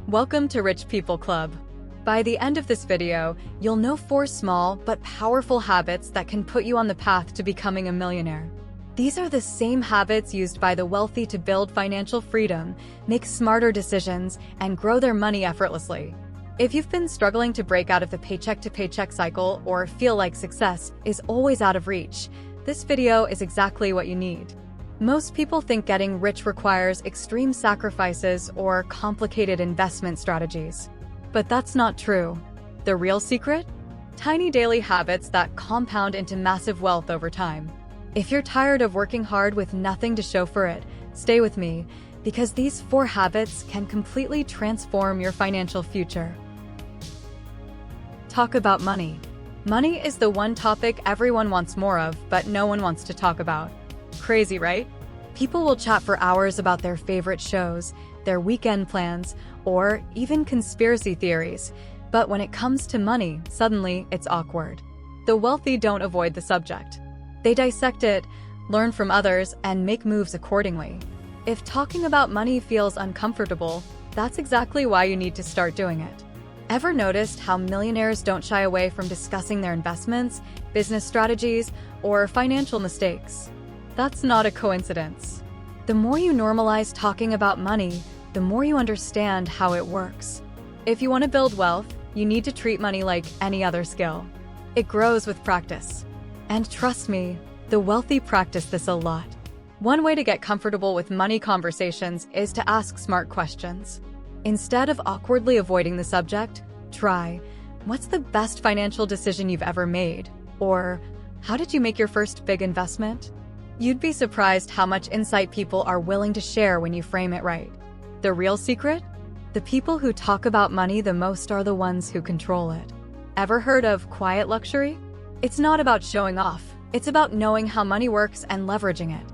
Welcome to Rich People Club. By the end of this video, you'll know 4 small but powerful habits that can put you on the path to becoming a millionaire. These are the same habits used by the wealthy to build financial freedom, make smarter decisions, and grow their money effortlessly. If you've been struggling to break out of the paycheck-to-paycheck cycle or feel like success is always out of reach, this video is exactly what you need. Most people think getting rich requires extreme sacrifices or complicated investment strategies. But that's not true. The real secret? Tiny daily habits that compound into massive wealth over time. If you're tired of working hard with nothing to show for it, stay with me, because these 4 habits can completely transform your financial future. Talk about money. Money is the one topic everyone wants more of, but no one wants to talk about. Crazy, right? People will chat for hours about their favorite shows, their weekend plans, or even conspiracy theories. But when it comes to money, suddenly it's awkward. The wealthy don't avoid the subject. They dissect it, learn from others, and make moves accordingly. If talking about money feels uncomfortable, that's exactly why you need to start doing it. Ever noticed how millionaires don't shy away from discussing their investments, business strategies, or financial mistakes? That's not a coincidence. The more you normalize talking about money, the more you understand how it works. If you want to build wealth, you need to treat money like any other skill. It grows with practice. And trust me, the wealthy practice this a lot. One way to get comfortable with money conversations is to ask smart questions. Instead of awkwardly avoiding the subject, try, "What's the best financial decision you've ever made?" Or, "How did you make your first big investment?" You'd be surprised how much insight people are willing to share when you frame it right. The real secret? The people who talk about money the most are the ones who control it. Ever heard of quiet luxury? It's not about showing off. It's about knowing how money works and leveraging it.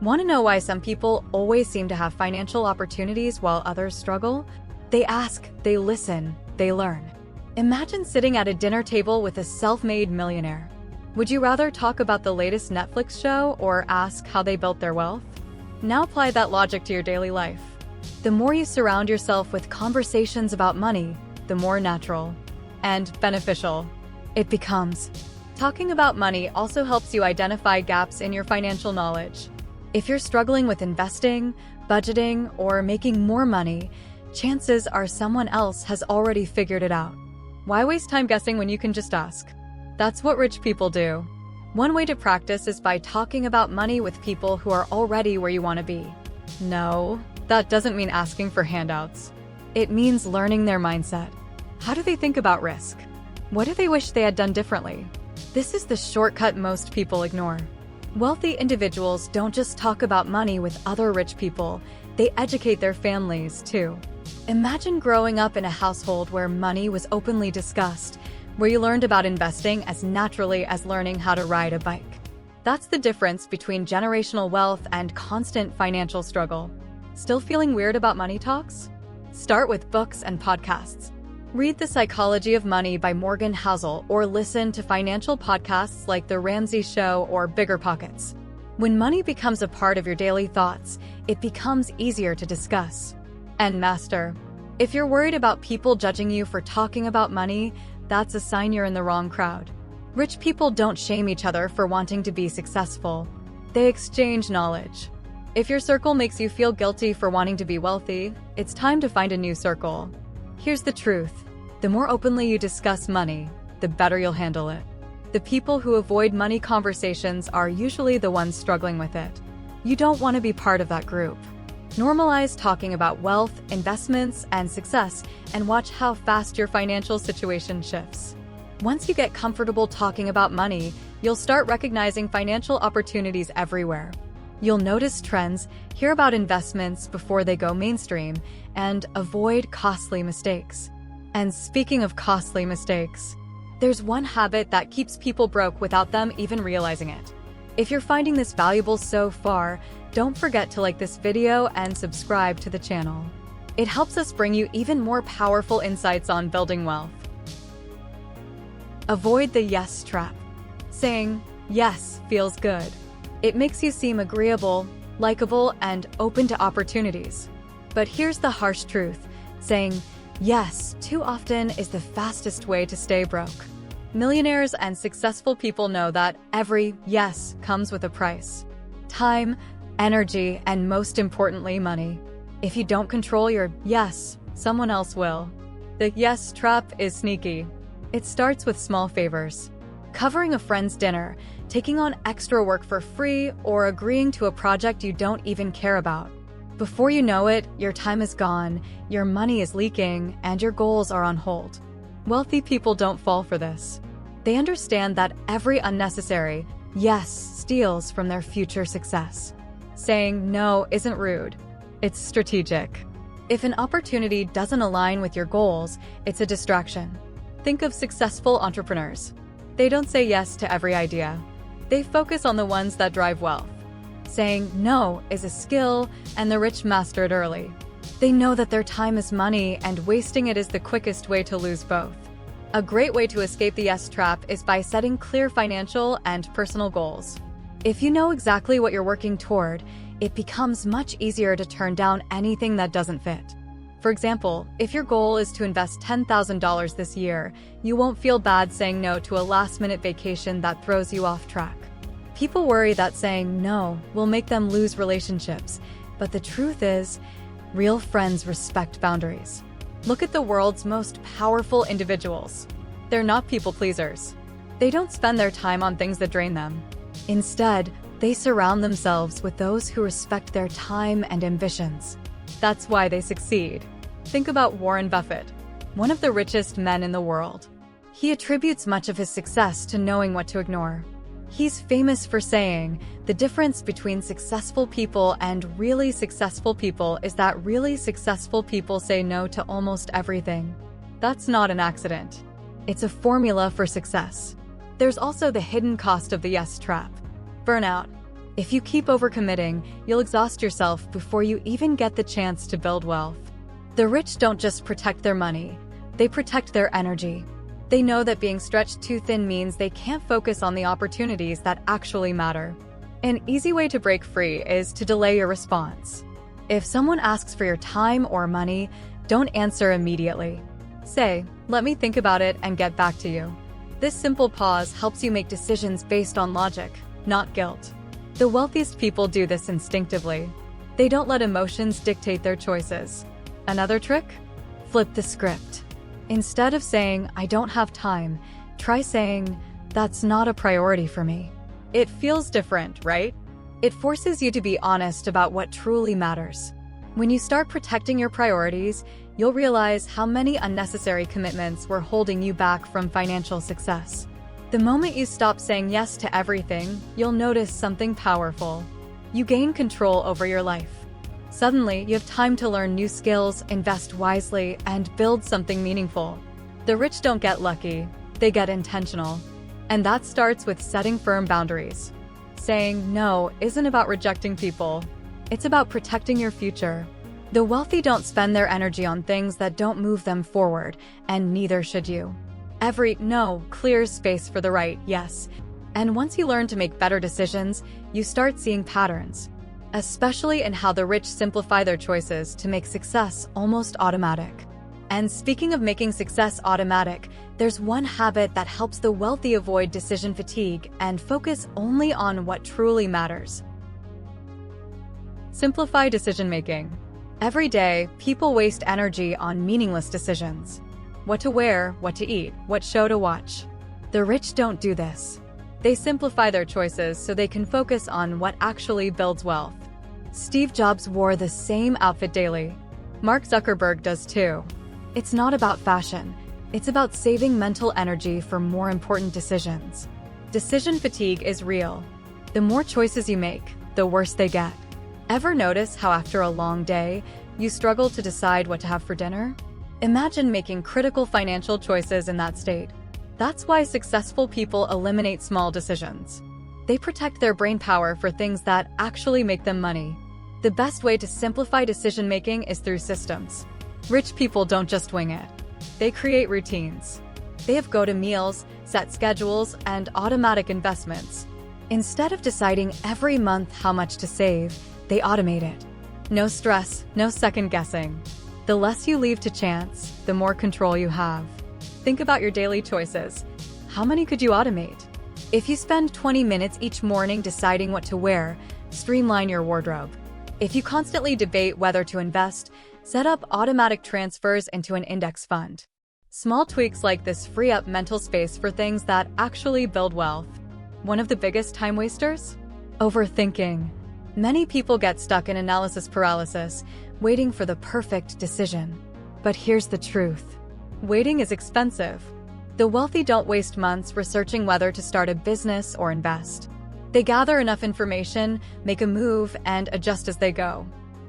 Want to know why some people always seem to have financial opportunities while others struggle? They ask, they listen, they learn. Imagine sitting at a dinner table with a self-made millionaire. Would you rather talk about the latest Netflix show or ask how they built their wealth? Now apply that logic to your daily life. The more you surround yourself with conversations about money, the more natural and beneficial it becomes. Talking about money also helps you identify gaps in your financial knowledge. If you're struggling with investing, budgeting, or making more money, chances are someone else has already figured it out. Why waste time guessing when you can just ask? That's what rich people do. One way to practice is by talking about money with people who are already where you want to be. No, that doesn't mean asking for handouts. It means learning their mindset. How do they think about risk? What do they wish they had done differently? This is the shortcut most people ignore. Wealthy individuals don't just talk about money with other rich people, they educate their families too. Imagine growing up in a household where money was openly discussed, where you learned about investing as naturally as learning how to ride a bike. That's the difference between generational wealth and constant financial struggle. Still feeling weird about money talks? Start with books and podcasts. Read The Psychology of Money by Morgan Housel or listen to financial podcasts like The Ramsey Show or Bigger Pockets. When money becomes a part of your daily thoughts, it becomes easier to discuss and master. If you're worried about people judging you for talking about money, that's a sign you're in the wrong crowd. Rich people don't shame each other for wanting to be successful. They exchange knowledge. If your circle makes you feel guilty for wanting to be wealthy, it's time to find a new circle. Here's the truth. The more openly you discuss money, the better you'll handle it. The people who avoid money conversations are usually the ones struggling with it. You don't want to be part of that group. Normalize talking about wealth, investments, and success, and watch how fast your financial situation shifts. Once you get comfortable talking about money, you'll start recognizing financial opportunities everywhere. You'll notice trends, hear about investments before they go mainstream, and avoid costly mistakes. And speaking of costly mistakes, there's one habit that keeps people broke without them even realizing it. If you're finding this valuable so far, don't forget to like this video and subscribe to the channel. It helps us bring you even more powerful insights on building wealth. Avoid the yes trap. Saying yes feels good. It makes you seem agreeable, likable, and open to opportunities. But here's the harsh truth. Saying Yes, too often is the fastest way to stay broke. Millionaires and successful people know that every yes comes with a price. Time, energy, and most importantly, money. If you don't control your yes, someone else will. The yes trap is sneaky. It starts with small favors. Covering a friend's dinner, taking on extra work for free, or agreeing to a project you don't even care about. Before you know it, your time is gone, your money is leaking, and your goals are on hold. Wealthy people don't fall for this. They understand that every unnecessary yes steals from their future success. Saying no isn't rude. It's strategic. If an opportunity doesn't align with your goals, it's a distraction. Think of successful entrepreneurs. They don't say yes to every idea. They focus on the ones that drive wealth. Saying no is a skill, and the rich master it early. They know that their time is money, and wasting it is the quickest way to lose both. A great way to escape the yes trap is by setting clear financial and personal goals. If you know exactly what you're working toward, it becomes much easier to turn down anything that doesn't fit. For example, if your goal is to invest $10,000 this year, you won't feel bad saying no to a last-minute vacation that throws you off track. People worry that saying no will make them lose relationships, but the truth is, real friends respect boundaries. Look at the world's most powerful individuals. They're not people pleasers. They don't spend their time on things that drain them. Instead, they surround themselves with those who respect their time and ambitions. That's why they succeed. Think about Warren Buffett, one of the richest men in the world. He attributes much of his success to knowing what to ignore. He's famous for saying, the difference between successful people and really successful people is that really successful people say no to almost everything. That's not an accident. It's a formula for success. There's also the hidden cost of the yes trap: burnout. If you keep overcommitting, you'll exhaust yourself before you even get the chance to build wealth. The rich don't just protect their money, they protect their energy. They know that being stretched too thin means they can't focus on the opportunities that actually matter. An easy way to break free is to delay your response. If someone asks for your time or money, don't answer immediately. Say, "Let me think about it and get back to you." This simple pause helps you make decisions based on logic, not guilt. The wealthiest people do this instinctively. They don't let emotions dictate their choices. Another trick? Flip the script. Instead of saying, "I don't have time," try saying, "That's not a priority for me." It feels different, right? It forces you to be honest about what truly matters. When you start protecting your priorities, you'll realize how many unnecessary commitments were holding you back from financial success. The moment you stop saying yes to everything, you'll notice something powerful. You gain control over your life. Suddenly, you have time to learn new skills, invest wisely, and build something meaningful. The rich don't get lucky, they get intentional. And that starts with setting firm boundaries. Saying no isn't about rejecting people, it's about protecting your future. The wealthy don't spend their energy on things that don't move them forward, and neither should you. Every no clears space for the right yes. And once you learn to make better decisions, you start seeing patterns, especially in how the rich simplify their choices to make success almost automatic. And speaking of making success automatic, there's one habit that helps the wealthy avoid decision fatigue and focus only on what truly matters. Simplify decision-making. Every day, people waste energy on meaningless decisions. What to wear, what to eat, what show to watch. The rich don't do this. They simplify their choices so they can focus on what actually builds wealth. Steve Jobs wore the same outfit daily. Mark Zuckerberg does too. It's not about fashion. It's about saving mental energy for more important decisions. Decision fatigue is real. The more choices you make, the worse they get. Ever notice how after a long day, you struggle to decide what to have for dinner? Imagine making critical financial choices in that state. That's why successful people eliminate small decisions. They protect their brain power for things that actually make them money. The best way to simplify decision-making is through systems. Rich people don't just wing it. They create routines. They have go-to meals, set schedules, and automatic investments. Instead of deciding every month how much to save, they automate it. No stress, no second guessing. The less you leave to chance, the more control you have. Think about your daily choices. How many could you automate? If you spend 20 minutes each morning deciding what to wear, streamline your wardrobe. If you constantly debate whether to invest, set up automatic transfers into an index fund. Small tweaks like this free up mental space for things that actually build wealth. One of the biggest time wasters? Overthinking. Many people get stuck in analysis paralysis, waiting for the perfect decision. But here's the truth. Waiting is expensive. The wealthy don't waste months researching whether to start a business or invest. They gather enough information, make a move, and adjust as they go.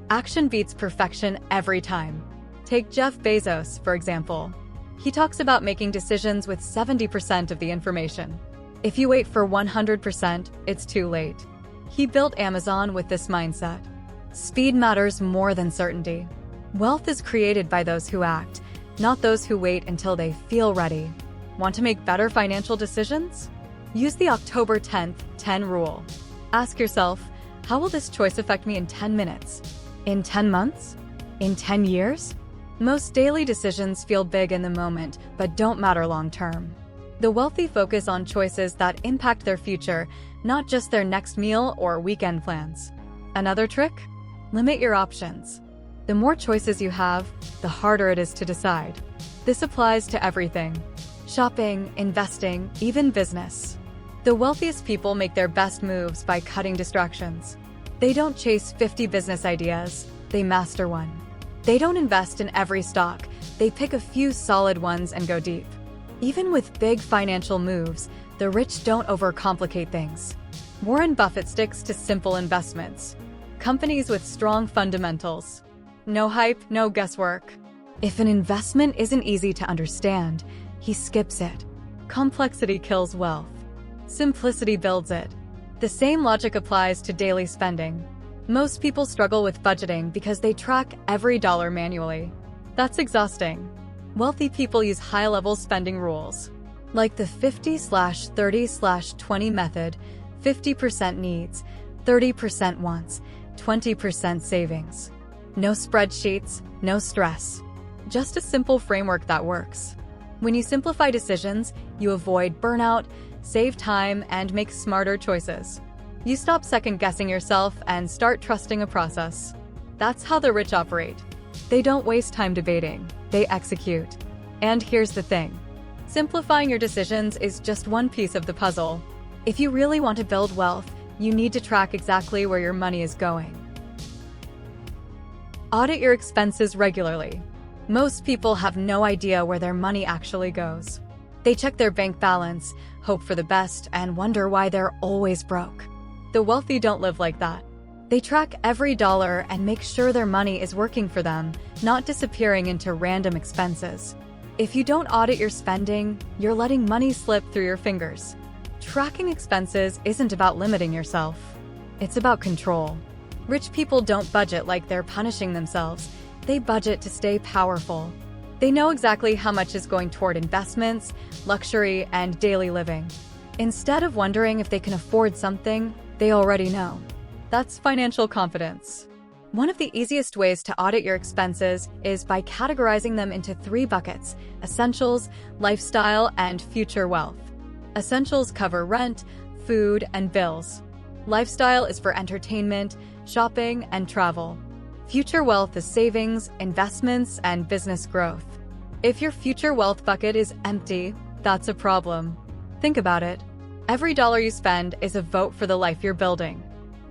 Action beats perfection every time. Take Jeff Bezos, for example. He talks about making decisions with 70% of the information. If you wait for 100%, it's too late. He built Amazon with this mindset. Speed matters more than certainty. Wealth is created by those who act, not those who wait until they feel ready. Want to make better financial decisions? Use the October 10th 10 rule. Ask yourself, how will this choice affect me in 10 minutes? In 10 months? In 10 years? Most daily decisions feel big in the moment, but don't matter long term. The wealthy focus on choices that impact their future, not just their next meal or weekend plans. Another trick? Limit your options. The more choices you have, the harder it is to decide. This applies to everything. Shopping, investing, even business. The wealthiest people make their best moves by cutting distractions. They don't chase 50 business ideas, they master one. They don't invest in every stock, they pick a few solid ones and go deep. Even with big financial moves, the rich don't overcomplicate things. Warren Buffett sticks to simple investments. Companies with strong fundamentals. No hype, no guesswork. If an investment isn't easy to understand, he skips it. Complexity kills wealth. Simplicity builds it. The same logic applies to daily spending. Most people struggle with budgeting because they track every dollar manually. That's exhausting. Wealthy people use high-level spending rules, like the 50/30/20 method: 50% needs, 30% wants, 20% savings. No spreadsheets, no stress. Just a simple framework that works. When you simplify decisions, you avoid burnout, save time, and make smarter choices. You stop second-guessing yourself and start trusting a process. That's how the rich operate. They don't waste time debating, they execute. And here's the thing. Simplifying your decisions is just one piece of the puzzle. If you really want to build wealth, you need to track exactly where your money is going. Audit your expenses regularly. Most people have no idea where their money actually goes. They check their bank balance, hope for the best, and wonder why they're always broke. The wealthy don't live like that. They track every dollar and make sure their money is working for them, not disappearing into random expenses. If you don't audit your spending, you're letting money slip through your fingers. Tracking expenses isn't about limiting yourself. It's about control. Rich people don't budget like they're punishing themselves. They budget to stay powerful. They know exactly how much is going toward investments, luxury, and daily living. Instead of wondering if they can afford something, they already know. That's financial confidence. One of the easiest ways to audit your expenses is by categorizing them into 3 buckets: essentials, lifestyle, and future wealth. Essentials cover rent, food, and bills. Lifestyle is for entertainment, shopping, and travel. Future wealth is savings, investments, and business growth. If your future wealth bucket is empty, that's a problem. Think about it. Every dollar you spend is a vote for the life you're building.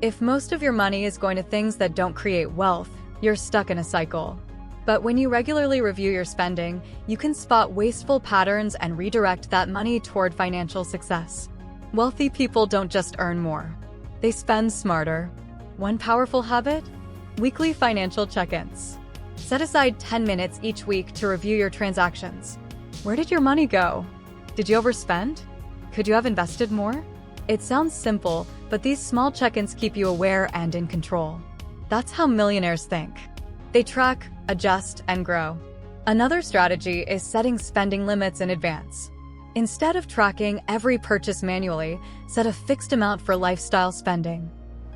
If most of your money is going to things that don't create wealth, you're stuck in a cycle. But when you regularly review your spending, you can spot wasteful patterns and redirect that money toward financial success. Wealthy people don't just earn more. They spend smarter. One powerful habit? Weekly financial check-ins. Set aside 10 minutes each week to review your transactions. Where did your money go? Did you overspend? Could you have invested more? It sounds simple, but these small check-ins keep you aware and in control. That's how millionaires think. They track, adjust, and grow. Another strategy is setting spending limits in advance. Instead of tracking every purchase manually, set a fixed amount for lifestyle spending.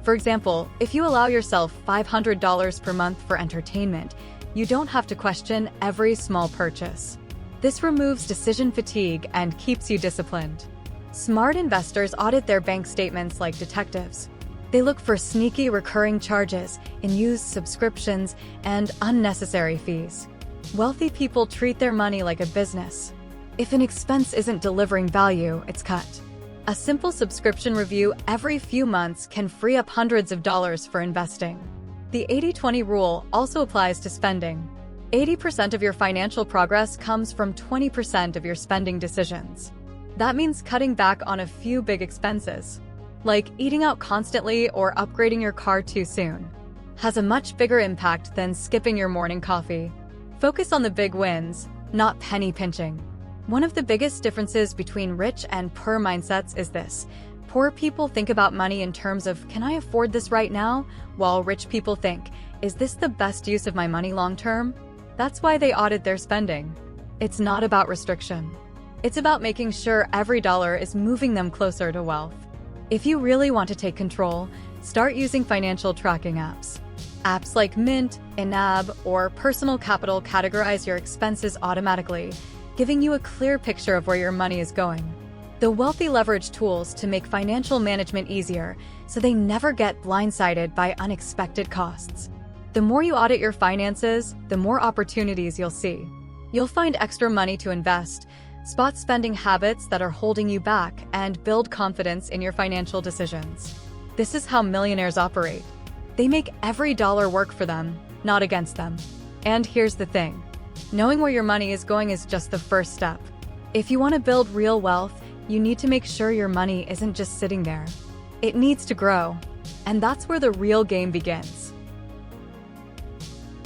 For example, if you allow yourself $500 per month for entertainment, You don't have to question every small purchase. This removes decision fatigue and keeps you disciplined. Smart investors audit their bank statements like detectives. They look for sneaky recurring charges, unused subscriptions, and unnecessary fees. Wealthy people treat their money like a business. If an expense isn't delivering value, it's cut. A simple subscription review every few months can free up hundreds of dollars for investing. The 80-20 rule also applies to spending. 80% of your financial progress comes from 20% of your spending decisions. That means cutting back on a few big expenses, like eating out constantly or upgrading your car too soon, has a much bigger impact than skipping your morning coffee. Focus on the big wins, not penny pinching. One of the biggest differences between rich and poor mindsets is this. Poor people think about money in terms of, can I afford this right now? While rich people think, is this the best use of my money long term? That's why they audit their spending. It's not about restriction. It's about making sure every dollar is moving them closer to wealth. If you really want to take control, start using financial tracking apps. Apps like Mint, Inab, or Personal Capital categorize your expenses automatically, giving you a clear picture of where your money is going. The wealthy leverage tools to make financial management easier so they never get blindsided by unexpected costs. The more you audit your finances, the more opportunities you'll see. You'll find extra money to invest, spot spending habits that are holding you back, and build confidence in your financial decisions. This is how millionaires operate. They make every dollar work for them, not against them. And here's the thing. Knowing where your money is going is just the first step. If you want to build real wealth, you need to make sure your money isn't just sitting there. It needs to grow. And that's where the real game begins.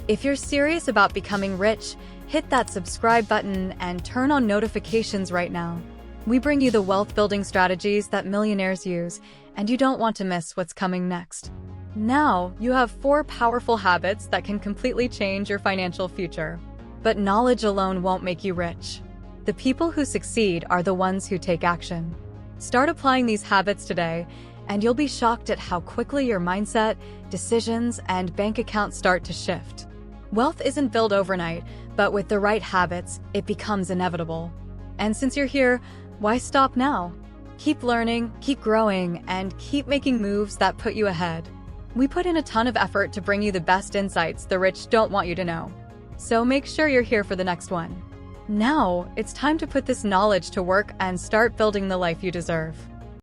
If you're serious about becoming rich, hit that subscribe button and turn on notifications right now. We bring you the wealth-building strategies that millionaires use, and you don't want to miss what's coming next. Now, you have 4 powerful habits that can completely change your financial future. But knowledge alone won't make you rich. The people who succeed are the ones who take action. Start applying these habits today, and you'll be shocked at how quickly your mindset, decisions, and bank accounts start to shift. Wealth isn't built overnight, but with the right habits, it becomes inevitable. And since you're here, why stop now? Keep learning, keep growing, and keep making moves that put you ahead. We put in a ton of effort to bring you the best insights the rich don't want you to know. So make sure you're here for the next one. Now, it's time to put this knowledge to work and start building the life you deserve.